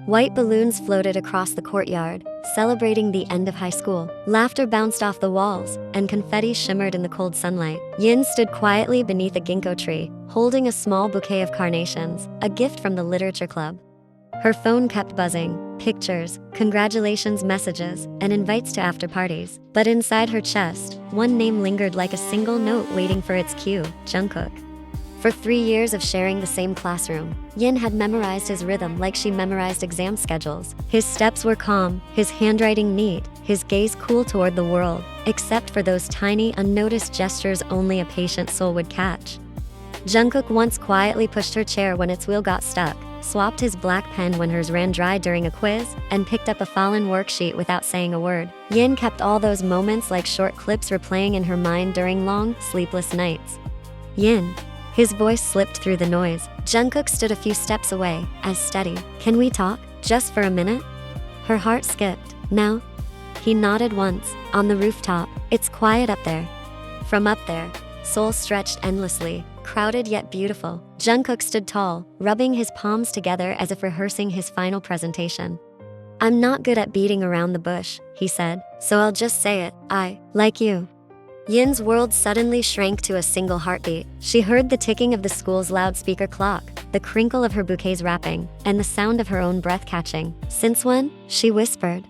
White balloons floated across the courtyard, celebrating the end of high school. Laughter bounced off the walls, and confetti shimmered in the cold sunlight. Yin stood quietly beneath a ginkgo tree, holding a small bouquet of carnations, a gift from the literature club. Her phone kept buzzing, pictures, congratulations messages, and invites to after parties. But inside her chest, one name lingered like a single note waiting for its cue: Jungkook. For 3 years of sharing the same classroom, Yin had memorized his rhythm like she memorized exam schedules. His steps were calm, his handwriting neat, his gaze cool toward the world, except for those tiny, unnoticed gestures only a patient soul would catch. Jungkook once quietly pushed her chair when its wheel got stuck, swapped his black pen when hers ran dry during a quiz, and picked up a fallen worksheet without saying a word. Yin kept all those moments like short clips replaying in her mind during long, sleepless nights. Yin. His voice slipped through the noise. Jungkook stood a few steps away, as steady. Can we talk? Just for a minute? Her heart skipped. Now? He nodded once. On the rooftop. It's quiet up there. From up there, Seoul stretched endlessly, crowded yet beautiful. Jungkook stood tall, rubbing his palms together as if rehearsing his final presentation. I'm not good at beating around the bush, he said, so I'll just say it. I like you. Yin's world suddenly shrank to a single heartbeat. She heard the ticking of the school's loudspeaker clock, the crinkle of her bouquet's wrapping, and the sound of her own breath catching. Since when? She whispered.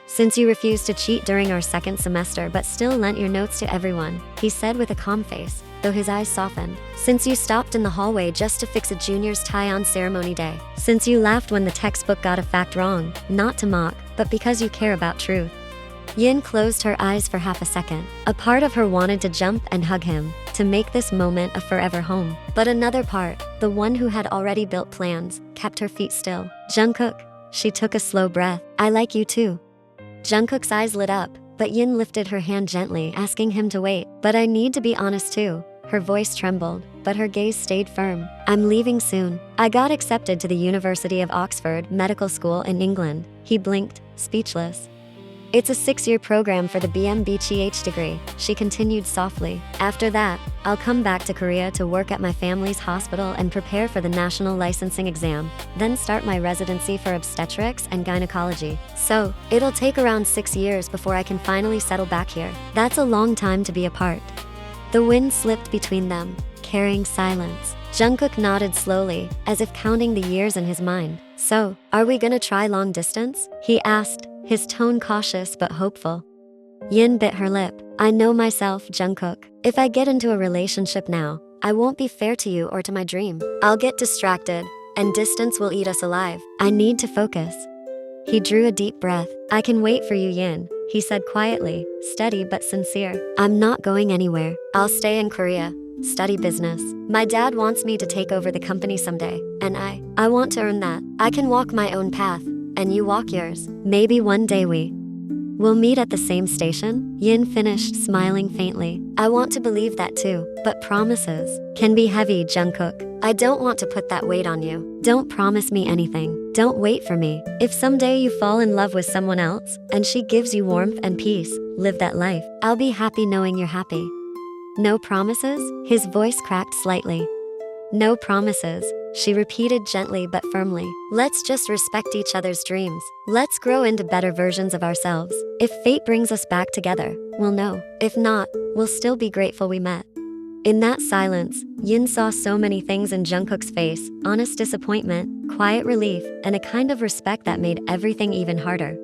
Since you refused to cheat during our second semester but still lent your notes to everyone, he said with a calm face, though his eyes softened. Since you stopped in the hallway just to fix a junior's tie on ceremony day. Since you laughed when the textbook got a fact wrong, not to mock, but because you care about truth. Yin closed her eyes for half a second. A part of her wanted to jump and hug him, to make this moment a forever home. But another part, the one who had already built plans, kept her feet still. Jungkook. She took a slow breath. I like you too. Jungkook's eyes lit up, but Yin lifted her hand gently, asking him to wait. But I need to be honest too. Her voice trembled, but her gaze stayed firm. I'm leaving soon. I got accepted to the University of Oxford Medical School in England. He blinked, speechless. It's a 6-year program for the BMBCH degree, she continued softly. After that, I'll come back to Korea to work at my family's hospital and prepare for the national licensing exam, then start my residency for obstetrics and gynecology. So, it'll take around 6 years before I can finally settle back here. That's a long time to be apart. The wind slipped between them, carrying silence. Jungkook nodded slowly, as if counting the years in his mind. So, are we gonna try long distance? He asked, his tone cautious but hopeful. Yin bit her lip. I know myself, Jungkook. If I get into a relationship now, I won't be fair to you or to my dream. I'll get distracted, and distance will eat us alive. I need to focus. He drew a deep breath. I can wait for you, Yin, he said quietly, steady but sincere. I'm not going anywhere. I'll stay in Korea, study business. My dad wants me to take over the company someday, and I want to earn that. I can walk my own path, and you walk yours. Maybe one day we'll meet at the same station? Yin finished, smiling faintly. I want to believe that too, but promises can be heavy, Jungkook. I don't want to put that weight on you. Don't promise me anything. Don't wait for me. If someday you fall in love with someone else, and she gives you warmth and peace, live that life. I'll be happy knowing you're happy. No promises? His voice cracked slightly. No promises, she repeated gently but firmly. Let's just respect each other's dreams. Let's grow into better versions of ourselves. If fate brings us back together, we'll know. If not, we'll still be grateful we met. In that silence, Yin saw so many things in Jungkook's face: honest disappointment, quiet relief, and a kind of respect that made everything even harder.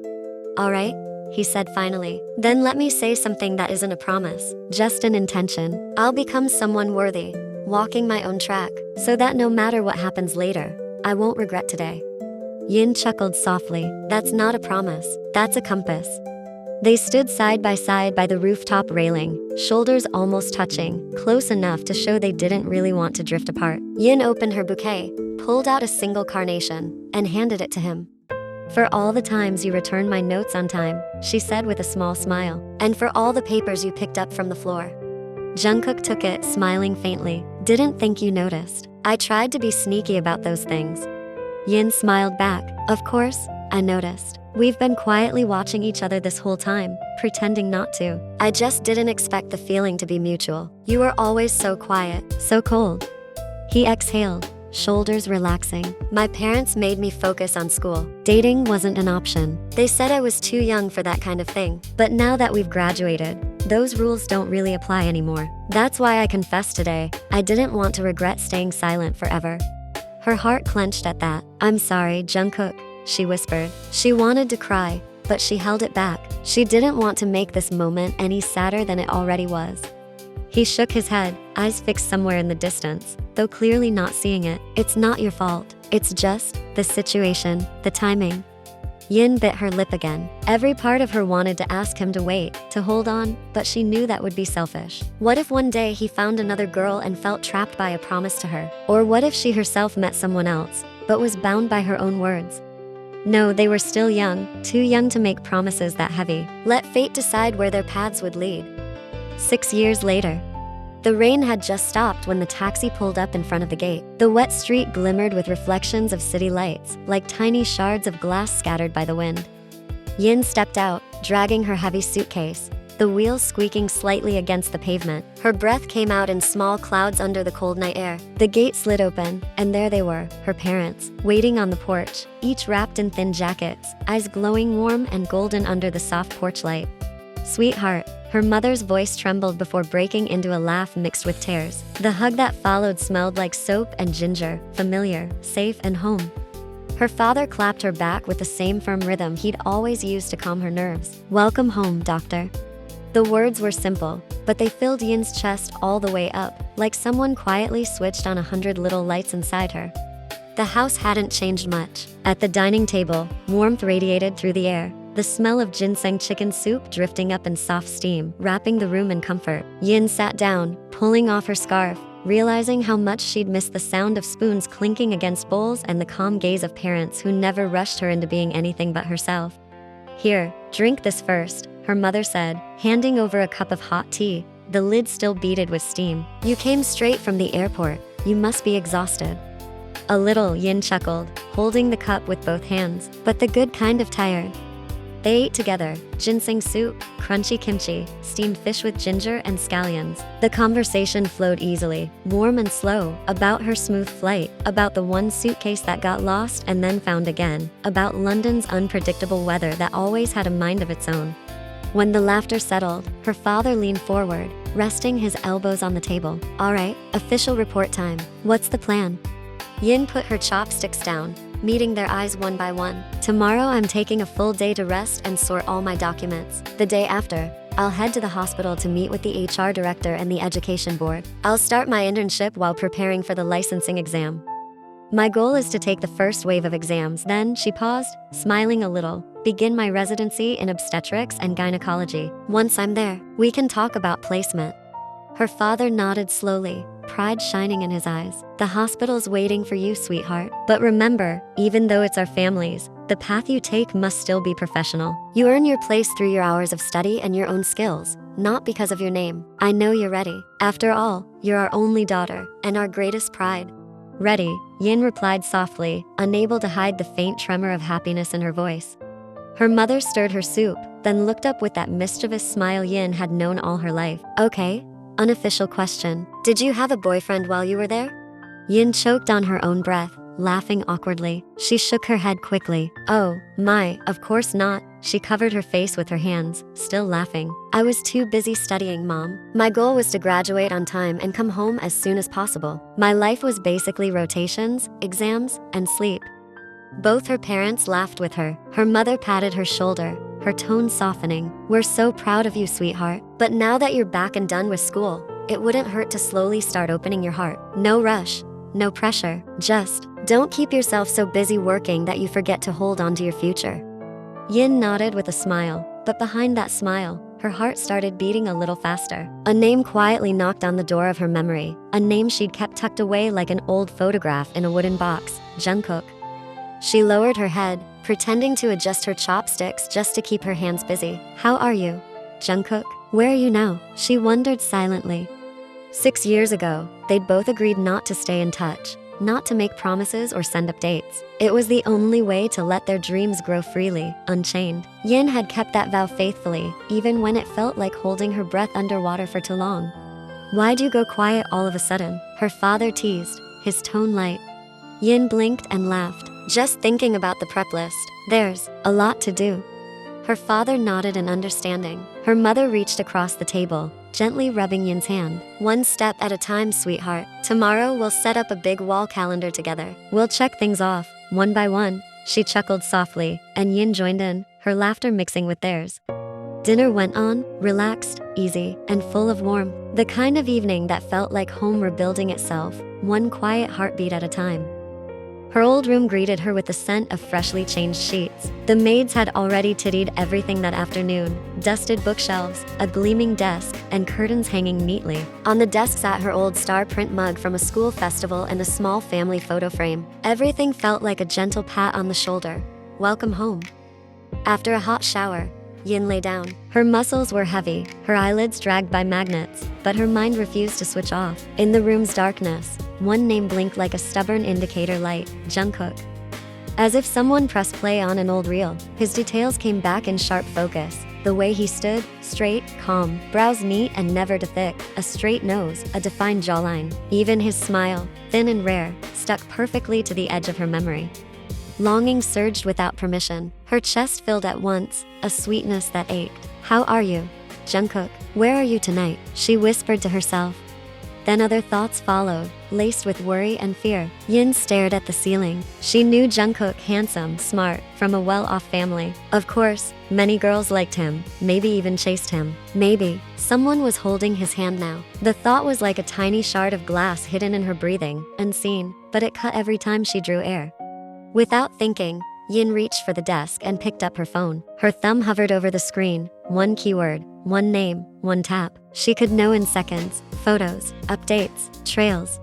All right, he said finally. Then let me say something that isn't a promise, just an intention. I'll become someone worthy, walking my own track, so that no matter what happens later, I won't regret today. Yin chuckled softly. That's not a promise, that's a compass. They stood side by the rooftop railing, shoulders almost touching, close enough to show they didn't really want to drift apart. Yin opened her bouquet, pulled out a single carnation, and handed it to him. For all the times you returned my notes on time, she said with a small smile, and for all the papers you picked up from the floor. Jungkook took it, smiling faintly. Didn't think you noticed. I tried to be sneaky about those things. Yin smiled back. Of course, I noticed. We've been quietly watching each other this whole time, pretending not to. I just didn't expect the feeling to be mutual. You were always so quiet, so cold. He exhaled. shoulders relaxing. My parents made me focus on school. Dating wasn't an option. They said I was too young for that kind of thing. But now that we've graduated, those rules don't really apply anymore. That's why I confessed today. I didn't want to regret staying silent forever. Her heart clenched at that. I'm sorry, Jungkook, she whispered. She wanted to cry, but she held it back. She didn't want to make this moment any sadder than it already was. He shook his head, eyes fixed somewhere in the distance, though clearly not seeing it. It's not your fault. It's just the situation, the timing. Yin bit her lip again. Every part of her wanted to ask him to wait, to hold on, but she knew that would be selfish. What if one day he found another girl and felt trapped by a promise to her? Or what if she herself met someone else, but was bound by her own words? No, they were still young, too young to make promises that heavy. Let fate decide where their paths would lead. 6 years later. The rain had just stopped when the taxi pulled up in front of the gate. The wet street glimmered with reflections of city lights, like tiny shards of glass scattered by the wind. Yin stepped out, dragging her heavy suitcase, the wheels squeaking slightly against the pavement. Her breath came out in small clouds under the cold night air. The gate slid open, and there they were, her parents, waiting on the porch, each wrapped in thin jackets, eyes glowing warm and golden under the soft porch light. Sweetheart. Her mother's voice trembled before breaking into a laugh mixed with tears. The hug that followed smelled like soap and ginger, familiar, safe, and home. Her father clapped her back with the same firm rhythm he'd always used to calm her nerves. Welcome home, doctor. The words were simple, but they filled Yin's chest all the way up, like someone quietly switched on 100 little lights inside her. The house hadn't changed much. At the dining table, warmth radiated through the air. The smell of ginseng chicken soup drifting up in soft steam, wrapping the room in comfort. Yin sat down, pulling off her scarf, realizing how much she'd missed the sound of spoons clinking against bowls and the calm gaze of parents who never rushed her into being anything but herself. Here, drink this first, her mother said, handing over a cup of hot tea, the lid still beaded with steam. You came straight from the airport. You must be exhausted. A little, Yin chuckled, holding the cup with both hands, but the good kind of tired. They ate together, ginseng soup, crunchy kimchi, steamed fish with ginger and scallions. The conversation flowed easily, warm and slow, about her smooth flight, about the one suitcase that got lost and then found again, about London's unpredictable weather that always had a mind of its own. When the laughter settled, her father leaned forward, resting his elbows on the table. All right, official report time. What's the plan? Yin put her chopsticks down, meeting their eyes one by one. Tomorrow I'm taking a full day to rest and sort all my documents. The day after, I'll head to the hospital to meet with the HR director and the education board. I'll start my internship while preparing for the licensing exam. My goal is to take the first wave of exams. Then she paused, smiling a little, begin my residency in obstetrics and gynecology. Once I'm there, we can talk about placement. Her father nodded slowly, pride shining in his eyes. The hospital's waiting for you, sweetheart. But remember, even though it's our families, the path you take must still be professional. You earn your place through your hours of study and your own skills, not because of your name. I know you're ready. After all, you're our only daughter, and our greatest pride. Ready, Yin replied softly, unable to hide the faint tremor of happiness in her voice. Her mother stirred her soup, then looked up with that mischievous smile Yin had known all her life. Okay. Unofficial question. Did you have a boyfriend while you were there? Yin choked on her own breath, laughing awkwardly. She shook her head quickly. Oh, my, of course not. She covered her face with her hands, still laughing. I was too busy studying, Mom. My goal was to graduate on time and come home as soon as possible. My life was basically rotations, exams, and sleep. Both her parents laughed with her. Her mother patted her shoulder, her tone softening. We're so proud of you, sweetheart. But now that you're back and done with school, it wouldn't hurt to slowly start opening your heart. No rush, no pressure. Just don't keep yourself so busy working that you forget to hold on to your future. Yin nodded with a smile, but behind that smile, her heart started beating a little faster. A name quietly knocked on the door of her memory, a name she'd kept tucked away like an old photograph in a wooden box. Jungkook. She lowered her head, pretending to adjust her chopsticks just to keep her hands busy. How are you, Jungkook? Where are you now? She wondered silently. 6 years ago, they'd both agreed not to stay in touch, not to make promises or send updates. It was the only way to let their dreams grow freely, unchained. Yin had kept that vow faithfully, even when it felt like holding her breath underwater for too long. Why'd you go quiet all of a sudden? Her father teased, his tone light. Yin blinked and laughed. Just thinking about the prep list. There's a lot to do. Her father nodded in understanding. Her mother reached across the table, gently rubbing Yin's hand. One step at a time, sweetheart. Tomorrow we'll set up a big wall calendar together. We'll check things off, one by one. She chuckled softly, and Yin joined in, her laughter mixing with theirs. Dinner went on, relaxed, easy, and full of warmth. The kind of evening that felt like home rebuilding itself, one quiet heartbeat at a time. Her old room greeted her with the scent of freshly changed sheets. The maids had already tidied everything that afternoon, dusted bookshelves, a gleaming desk, and curtains hanging neatly. On the desk sat her old star print mug from a school festival and a small family photo frame. Everything felt like a gentle pat on the shoulder. Welcome home. After a hot shower, Yin lay down. Her muscles were heavy, her eyelids dragged by magnets, but her mind refused to switch off. In the room's darkness, one name blinked like a stubborn indicator light: Jungkook. As if someone pressed play on an old reel, his details came back in sharp focus. The way he stood, straight, calm, brows neat and never too thick, a straight nose, a defined jawline. Even his smile, thin and rare, stuck perfectly to the edge of her memory. Longing surged without permission. Her chest filled at once, a sweetness that ached. How are you, Jungkook? Where are you tonight? She whispered to herself. Then other thoughts followed, laced with worry and fear. Yin stared at the ceiling. She knew Jungkook, handsome, smart, from a well-off family. Of course, many girls liked him, maybe even chased him. Maybe someone was holding his hand now. The thought was like a tiny shard of glass hidden in her breathing, unseen, but it cut every time she drew air. Without thinking, Yin reached for the desk and picked up her phone. Her thumb hovered over the screen, one keyword, one name, one tap. She could know in seconds: photos, updates, trails.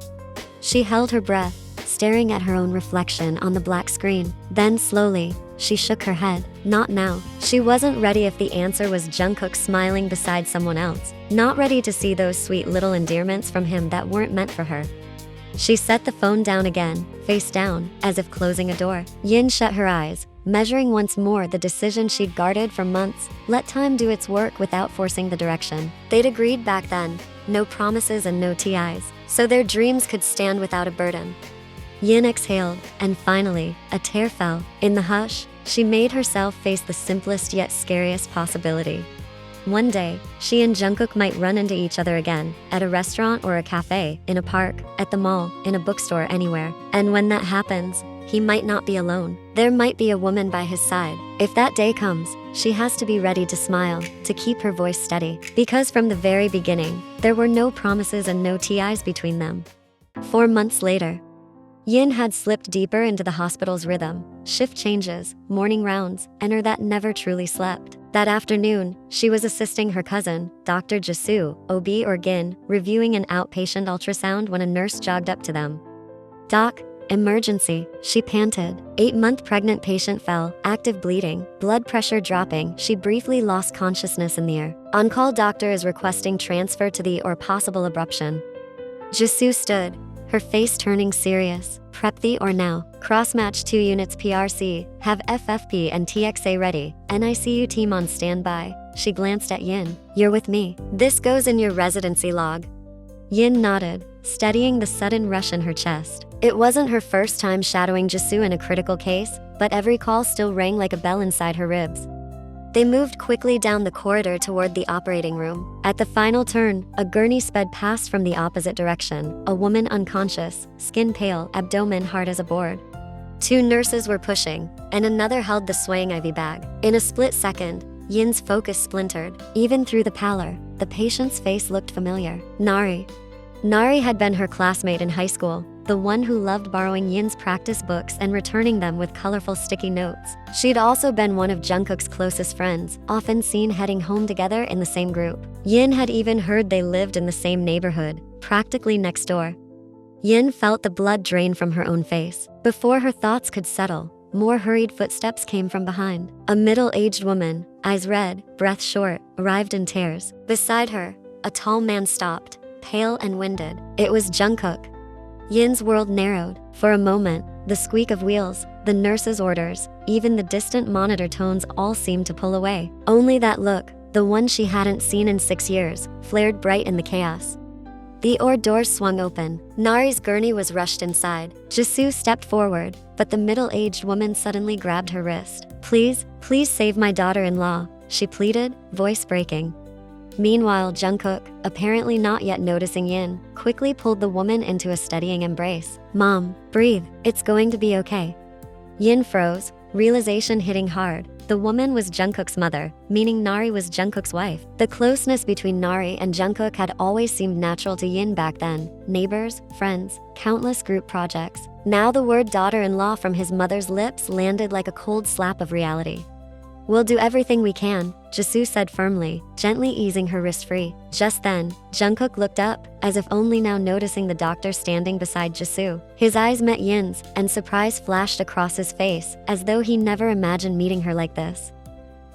She held her breath, staring at her own reflection on the black screen. Then slowly, she shook her head. Not now. She wasn't ready if the answer was Jungkook smiling beside someone else. Not ready to see those sweet little endearments from him that weren't meant for her. She set the phone down again, face down, as if closing a door. Yin shut her eyes, measuring once more the decision she'd guarded for months. Let time do its work without forcing the direction. They'd agreed back then, no promises and no TIs, so their dreams could stand without a burden. Yin exhaled, and finally, a tear fell. In the hush, she made herself face the simplest yet scariest possibility. One day, she and Jungkook might run into each other again, at a restaurant or a cafe, in a park, at the mall, in a bookstore, anywhere. And when that happens, he might not be alone. There might be a woman by his side. If that day comes, she has to be ready to smile, to keep her voice steady. Because from the very beginning, there were no promises and no TIs between them. 4 months later, Yin had slipped deeper into the hospital's rhythm, shift changes, morning rounds, and her that never truly slept. That afternoon, she was assisting her cousin, Dr. Jisoo, OB or Gin, reviewing an outpatient ultrasound when a nurse jogged up to them. "Doc, emergency," she panted. 8-month pregnant patient fell, active bleeding, blood pressure dropping. She briefly lost consciousness in the air. On-call doctor is requesting transfer to the or possible abruption. Jisoo stood, her face turning serious. "Prep the or now. Cross-match 2 units PRC, have FFP and TXA ready, NICU team on standby." She glanced at Yin. "You're with me. This goes in your residency log." Yin nodded, steadying the sudden rush in her chest. It wasn't her first time shadowing Jisoo in a critical case, but every call still rang like a bell inside her ribs. They moved quickly down the corridor toward the operating room. At the final turn, a gurney sped past from the opposite direction, a woman unconscious, skin pale, abdomen hard as a board. 2 nurses were pushing, and another held the swaying IV bag. In a split second, Yin's focus splintered. Even through the pallor, the patient's face looked familiar. Nari. Nari had been her classmate in high school, the one who loved borrowing Yin's practice books and returning them with colorful sticky notes. She'd also been one of Jungkook's closest friends, often seen heading home together in the same group. Yin had even heard they lived in the same neighborhood, practically next door. Yin felt the blood drain from her own face. Before her thoughts could settle, more hurried footsteps came from behind. A middle-aged woman, eyes red, breath short, arrived in tears. Beside her, a tall man stopped, pale and winded. It was Jungkook. Yin's world narrowed. For a moment, the squeak of wheels, the nurse's orders, even the distant monitor tones all seemed to pull away. Only that look, the one she hadn't seen in 6 years, flared bright in the chaos. The doors swung open. Nari's gurney was rushed inside. Jisoo stepped forward, but the middle-aged woman suddenly grabbed her wrist. Please save my daughter-in-law, she pleaded, voice breaking. Meanwhile, Jungkook, apparently not yet noticing Yin, quickly pulled the woman into a steadying embrace. Mom, breathe, it's going to be okay. Yin froze, realization hitting hard. The woman was Jungkook's mother, meaning Nari was Jungkook's wife. The closeness between Nari and Jungkook had always seemed natural to Yin back then. Neighbors, friends, countless group projects. Now the word daughter-in-law from his mother's lips landed like a cold slap of reality. We'll do everything we can, Jisoo said firmly, gently easing her wrist free. Just then, Jungkook looked up, as if only now noticing the doctor standing beside Jisoo. His eyes met Yin's, and surprise flashed across his face, as though he never imagined meeting her like this.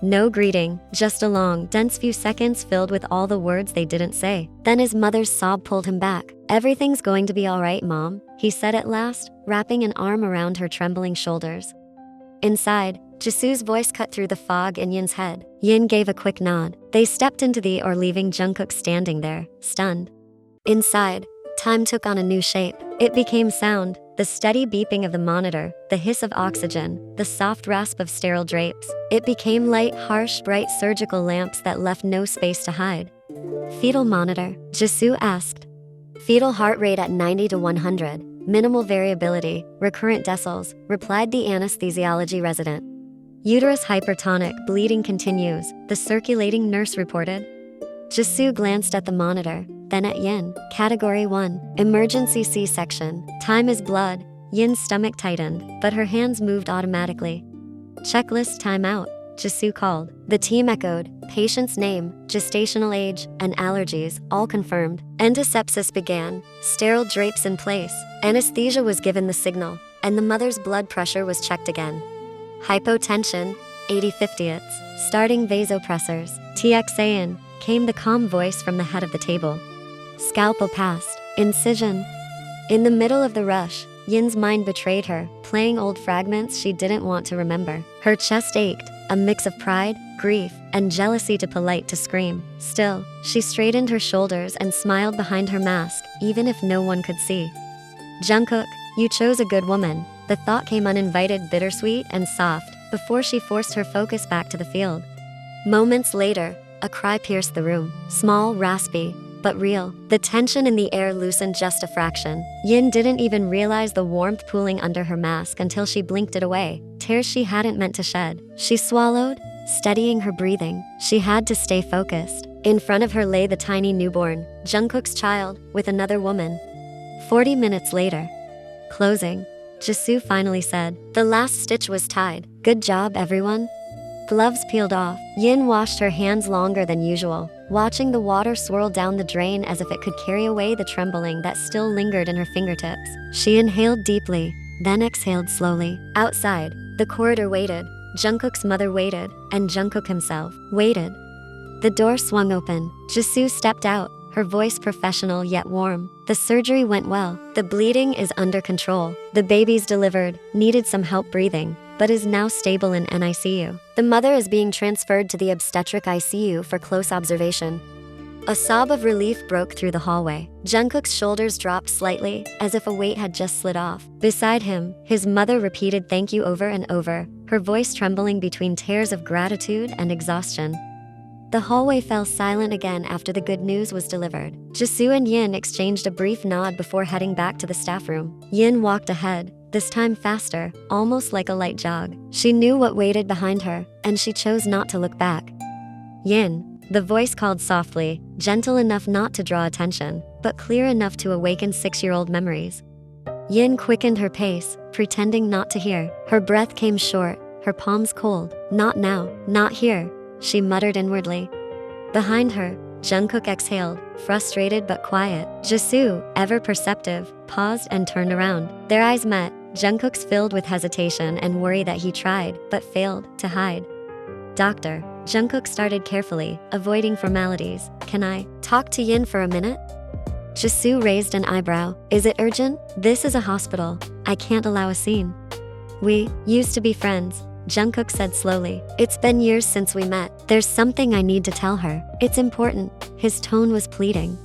No greeting, just a long, dense few seconds filled with all the words they didn't say. Then his mother's sob pulled him back. Everything's going to be all right, Mom, he said at last, wrapping an arm around her trembling shoulders. Inside, Jisoo's voice cut through the fog in Yin's head. Yin gave a quick nod. They stepped into the leaving Jungkook standing there, stunned. Inside, time took on a new shape. It became sound, the steady beeping of the monitor, the hiss of oxygen, the soft rasp of sterile drapes. It became light, harsh, bright surgical lamps that left no space to hide. Fetal monitor, Jisoo asked. Fetal heart rate at 90 to 100, minimal variability, recurrent decils, replied the anesthesiology resident. Uterus hypertonic, bleeding continues, the circulating nurse reported. Jisoo glanced at the monitor, then at Yin. Category 1, emergency C-section. Time is blood. Yin's stomach tightened, but her hands moved automatically. Checklist timeout, Jisoo called. The team echoed, patient's name, gestational age, and allergies, all confirmed. Endosepsis began, sterile drapes in place. Anesthesia was given the signal, and the mother's blood pressure was checked again. Hypotension, 80/50ths, starting vasopressors. TXAN, came the calm voice from the head of the table. Scalpel passed, incision. In the middle of the rush, Yin's mind betrayed her, playing old fragments she didn't want to remember. Her chest ached, a mix of pride, grief, and jealousy too polite to scream. Still, she straightened her shoulders and smiled behind her mask, even if no one could see. Jungkook, you chose a good woman. The thought came uninvited, bittersweet, and soft, before she forced her focus back to the field. Moments later, a cry pierced the room. Small, raspy, but real. The tension in the air loosened just a fraction. Yin didn't even realize the warmth pooling under her mask until she blinked it away, tears she hadn't meant to shed. She swallowed, steadying her breathing. She had to stay focused. In front of her lay the tiny newborn, Jungkook's child, with another woman. 40 minutes later. Closing. Jisoo finally said. The last stitch was tied. Good job, everyone. Gloves peeled off. Yin washed her hands longer than usual, watching the water swirl down the drain as if it could carry away the trembling that still lingered in her fingertips. She inhaled deeply, then exhaled slowly. Outside, the corridor waited. Jungkook's mother waited, and Jungkook himself waited. The door swung open. Jisoo stepped out, her voice professional yet warm. The surgery went well. The bleeding is under control. The baby's delivered, needed some help breathing, but is now stable in NICU. The mother is being transferred to the obstetric ICU for close observation. A sob of relief broke through the hallway. Jungkook's shoulders dropped slightly, as if a weight had just slid off. Beside him, his mother repeated thank you over and over, her voice trembling between tears of gratitude and exhaustion. The hallway fell silent again after the good news was delivered. Jisoo and Yin exchanged a brief nod before heading back to the staff room. Yin walked ahead, this time faster, almost like a light jog. She knew what waited behind her, and she chose not to look back. Yin, the voice called softly, gentle enough not to draw attention, but clear enough to awaken 6-year-old memories. Yin quickened her pace, pretending not to hear. Her breath came short, her palms cold. Not now, not here, she muttered inwardly. Behind her, Jungkook exhaled, frustrated but quiet. Jisoo, ever perceptive, paused and turned around. Their eyes met, Jungkook's filled with hesitation and worry that he tried, but failed, to hide. Doctor, Jungkook started carefully, avoiding formalities. Can I talk to Yin for a minute? Jisoo raised an eyebrow. Is it urgent? This is a hospital. I can't allow a scene. We used to be friends, Jungkook said slowly. It's been years since we met. There's something I need to tell her. It's important. His tone was pleading.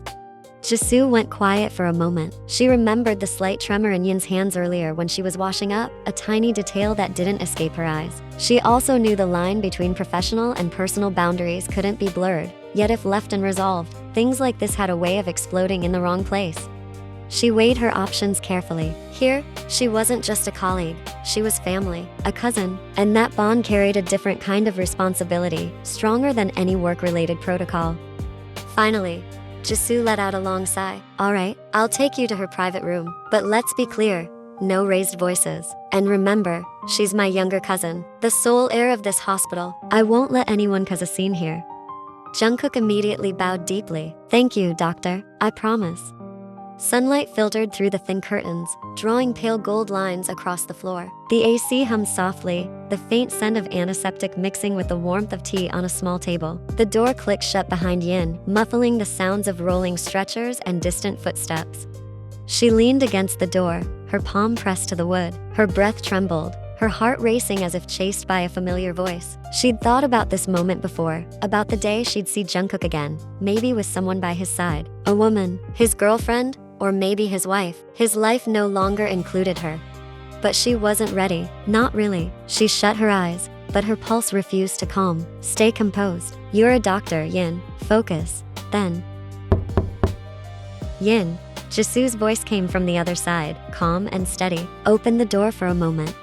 Jisoo went quiet for a moment. She remembered the slight tremor in Yin's hands earlier when she was washing up, a tiny detail that didn't escape her eyes. She also knew the line between professional and personal boundaries couldn't be blurred, yet if left unresolved, things like this had a way of exploding in the wrong place. She weighed her options carefully. Here, she wasn't just a colleague, she was family, a cousin, and that bond carried a different kind of responsibility, stronger than any work-related protocol. Finally, Jisoo let out a long sigh. All right, I'll take you to her private room, but let's be clear, no raised voices. And remember, she's my younger cousin, the sole heir of this hospital. I won't let anyone cause a scene here. Jungkook immediately bowed deeply. Thank you, doctor, I promise. Sunlight filtered through the thin curtains, drawing pale gold lines across the floor. The AC hummed softly, the faint scent of antiseptic mixing with the warmth of tea on a small table. The door clicked shut behind Yin, muffling the sounds of rolling stretchers and distant footsteps. She leaned against the door, her palm pressed to the wood. Her breath trembled, her heart racing as if chased by a familiar voice. She'd thought about this moment before, about the day she'd see Jungkook again, maybe with someone by his side. A woman, his girlfriend, or maybe his wife. His life no longer included her. But she wasn't ready, not really. She shut her eyes, but her pulse refused to calm. Stay composed. You're a doctor, Yin. Focus. Then. Yin. Jisoo's voice came from the other side, calm and steady. Open the door for a moment.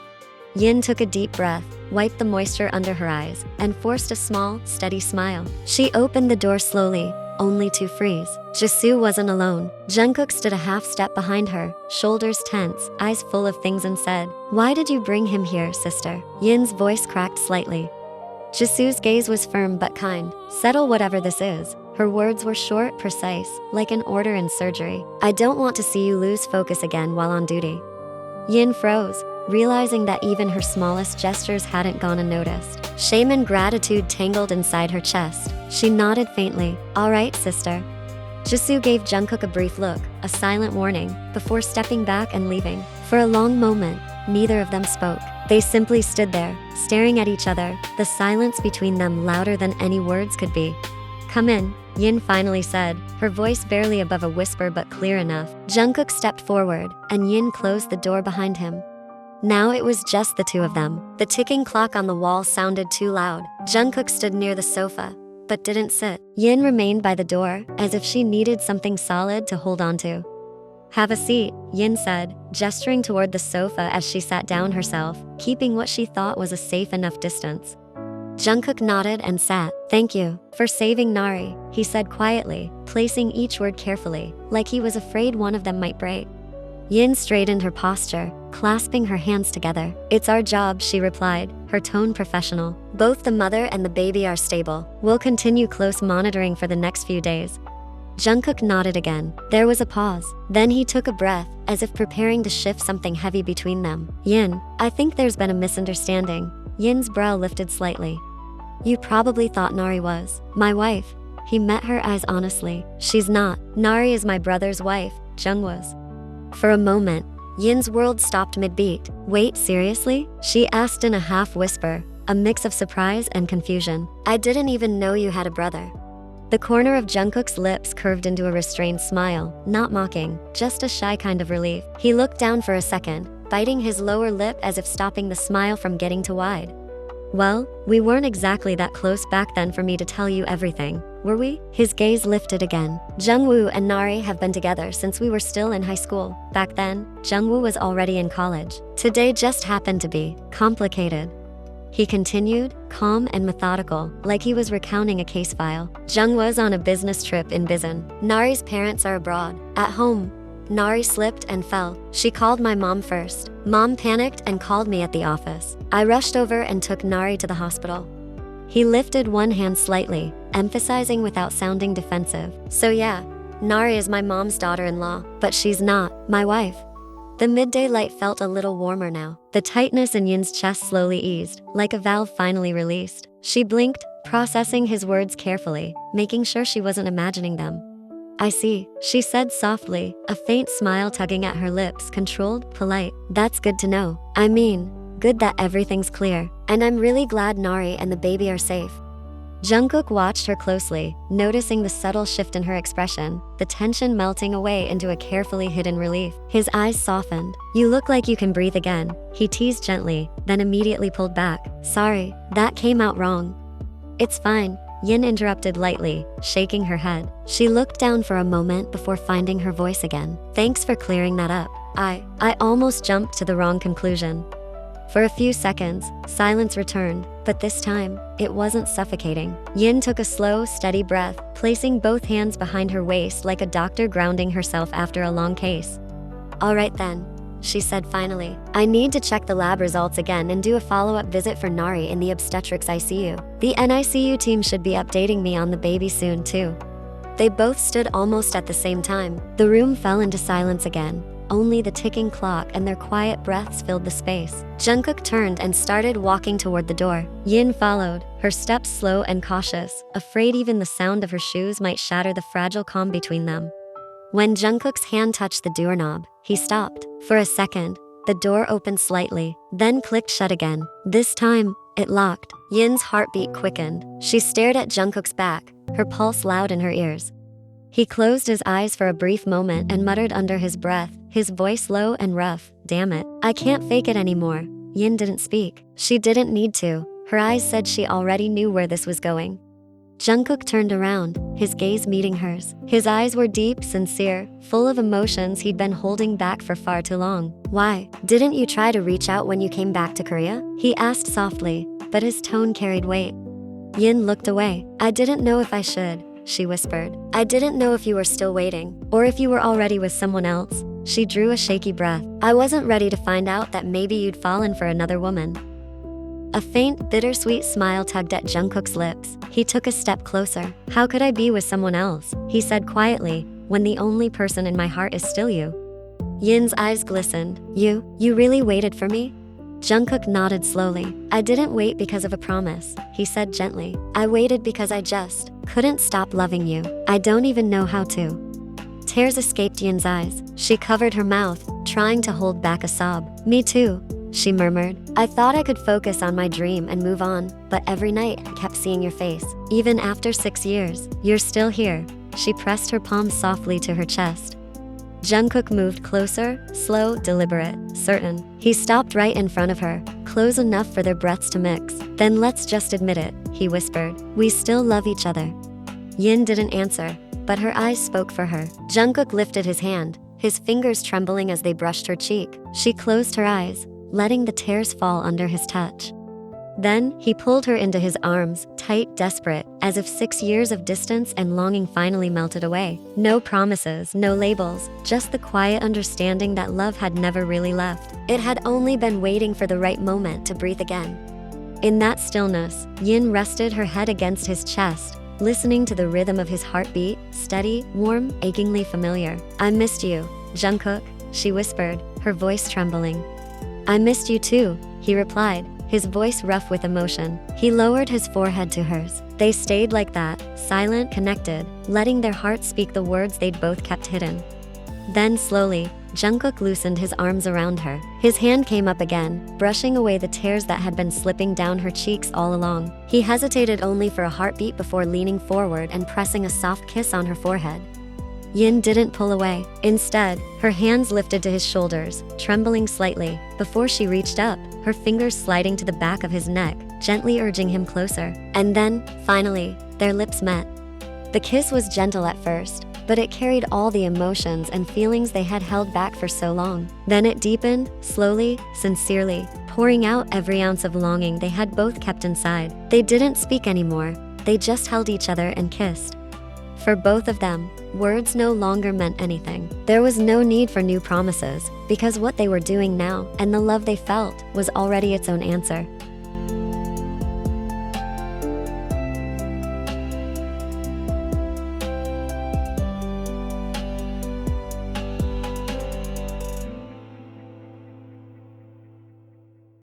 Yin took a deep breath, wiped the moisture under her eyes, and forced a small, steady smile. She opened the door slowly, only to freeze. Jisoo wasn't alone. Jungkook stood a half step behind her, shoulders tense, eyes full of things, and said, "Why did you bring him here, sister?" Yin's voice cracked slightly. Jisoo's gaze was firm but kind. Settle whatever this is. Her words were short, precise, like an order in surgery. I don't want to see you lose focus again while on duty. Yin froze, realizing that even her smallest gestures hadn't gone unnoticed. Shame and gratitude tangled inside her chest. She nodded faintly. All right, sister. Jisoo gave Jungkook a brief look, a silent warning, before stepping back and leaving. For a long moment, neither of them spoke. They simply stood there, staring at each other, the silence between them louder than any words could be. Come in, Yin finally said, her voice barely above a whisper but clear enough. Jungkook stepped forward, and Yin closed the door behind him. Now it was just the two of them. The ticking clock on the wall sounded too loud. Jungkook stood near the sofa, but didn't sit. Yin remained by the door, as if she needed something solid to hold on to. Have a seat, Yin said, gesturing toward the sofa as she sat down herself, keeping what she thought was a safe enough distance. Jungkook nodded and sat. Thank you for saving Nari, he said quietly, placing each word carefully, like he was afraid one of them might break. Yin straightened her posture, clasping her hands together. It's our job, she replied, her tone professional. Both the mother and the baby are stable. We'll continue close monitoring for the next few days. Jungkook nodded again. There was a pause. Then he took a breath, as if preparing to shift something heavy between them. Yin, I think there's been a misunderstanding. Yin's brow lifted slightly. You probably thought Nari was my wife. He met her eyes honestly. She's not. Nari is my brother's wife, Jung was. For a moment, Yin's world stopped mid-beat. Wait, seriously? She asked in a half-whisper, a mix of surprise and confusion. I didn't even know you had a brother. The corner of Jungkook's lips curved into a restrained smile, not mocking, just a shy kind of relief. He looked down for a second, biting his lower lip as if stopping the smile from getting too wide. Well, we weren't exactly that close back then for me to tell you everything, were we? His gaze lifted again. Jungwoo and Nari have been together since we were still in high school. Back then, Jungwoo was already in college. Today just happened to be complicated. He continued, calm and methodical, like he was recounting a case file. Jung was on a business trip in Bizen. Nari's parents are abroad. At home, Nari slipped and fell. She called my mom first. Mom panicked and called me at the office. I rushed over and took Nari to the hospital. He lifted one hand slightly, emphasizing without sounding defensive. So yeah, Nari is my mom's daughter-in-law, but she's not my wife. The midday light felt a little warmer now. The tightness in Yin's chest slowly eased, like a valve finally released. She blinked, processing his words carefully, making sure she wasn't imagining them. I see, she said softly, a faint smile tugging at her lips, controlled, polite. That's good to know. I mean, good that everything's clear. And I'm really glad Nari and the baby are safe. Jungkook watched her closely, noticing the subtle shift in her expression, the tension melting away into a carefully hidden relief. His eyes softened. "You look like you can breathe again," he teased gently, then immediately pulled back. "Sorry, that came out wrong." "It's fine," Yin interrupted lightly, shaking her head. She looked down for a moment before finding her voice again. "Thanks for clearing that up. I almost jumped to the wrong conclusion." For a few seconds, silence returned, but this time, it wasn't suffocating. Yin took a slow, steady breath, placing both hands behind her waist like a doctor grounding herself after a long case. "All right then," she said finally. "I need to check the lab results again and do a follow-up visit for Nari in the obstetrics ICU. The NICU team should be updating me on the baby soon too." They both stood almost at the same time. The room fell into silence again. Only the ticking clock and their quiet breaths filled the space. Jungkook turned and started walking toward the door. Yin followed, her steps slow and cautious, afraid even the sound of her shoes might shatter the fragile calm between them. When Jungkook's hand touched the doorknob, he stopped. For a second, the door opened slightly, then clicked shut again. This time, it locked. Yin's heartbeat quickened. She stared at Jungkook's back, her pulse loud in her ears. He closed his eyes for a brief moment and muttered under his breath, his voice low and rough, "Damn it, I can't fake it anymore." Yin didn't speak. She didn't need to. Her eyes said she already knew where this was going. Jungkook turned around, his gaze meeting hers. His eyes were deep, sincere, full of emotions he'd been holding back for far too long. "Why, didn't you try to reach out when you came back to Korea?" he asked softly, but his tone carried weight. Yin looked away. "I didn't know if I should," she whispered. "I didn't know if you were still waiting, or if you were already with someone else." She drew a shaky breath. "I wasn't ready to find out that maybe you'd fallen for another woman." A faint, bittersweet smile tugged at Jungkook's lips. He took a step closer. "How could I be with someone else?" he said quietly, "when the only person in my heart is still you." Yin's eyes glistened. You really waited for me?" Jungkook nodded slowly. "I didn't wait because of a promise," he said gently. "I waited because I just couldn't stop loving you. I don't even know how to." Tears escaped Yin's eyes. She covered her mouth, trying to hold back a sob. "Me too," she murmured. "I thought I could focus on my dream and move on, but every night I kept seeing your face. Even after 6 years, you're still here." She pressed her palms softly to her chest. Jungkook moved closer, slow, deliberate, certain. He stopped right in front of her, close enough for their breaths to mix. "Then let's just admit it," he whispered. "We still love each other." Yin didn't answer, but her eyes spoke for her. Jungkook lifted his hand, his fingers trembling as they brushed her cheek. She closed her eyes, letting the tears fall under his touch. Then, he pulled her into his arms, tight, desperate, as if 6 years of distance and longing finally melted away. No promises, no labels, just the quiet understanding that love had never really left. It had only been waiting for the right moment to breathe again. In that stillness, Yin rested her head against his chest, listening to the rhythm of his heartbeat, steady, warm, achingly familiar. "I missed you, Jungkook," she whispered, her voice trembling. "I missed you too," he replied, his voice rough with emotion. He lowered his forehead to hers. They stayed like that, silent, connected, letting their hearts speak the words they'd both kept hidden. Then slowly, Jungkook loosened his arms around her. His hand came up again, brushing away the tears that had been slipping down her cheeks all along. He hesitated only for a heartbeat before leaning forward and pressing a soft kiss on her forehead. Yin didn't pull away. Instead, her hands lifted to his shoulders, trembling slightly. Before she reached up, her fingers sliding to the back of his neck, gently urging him closer. And then, finally, their lips met. The kiss was gentle at first, but it carried all the emotions and feelings they had held back for so long. Then it deepened, slowly, sincerely, pouring out every ounce of longing they had both kept inside. They didn't speak anymore. They just held each other and kissed. For both of them, words no longer meant anything. There was no need for new promises, because what they were doing now, and the love they felt, was already its own answer.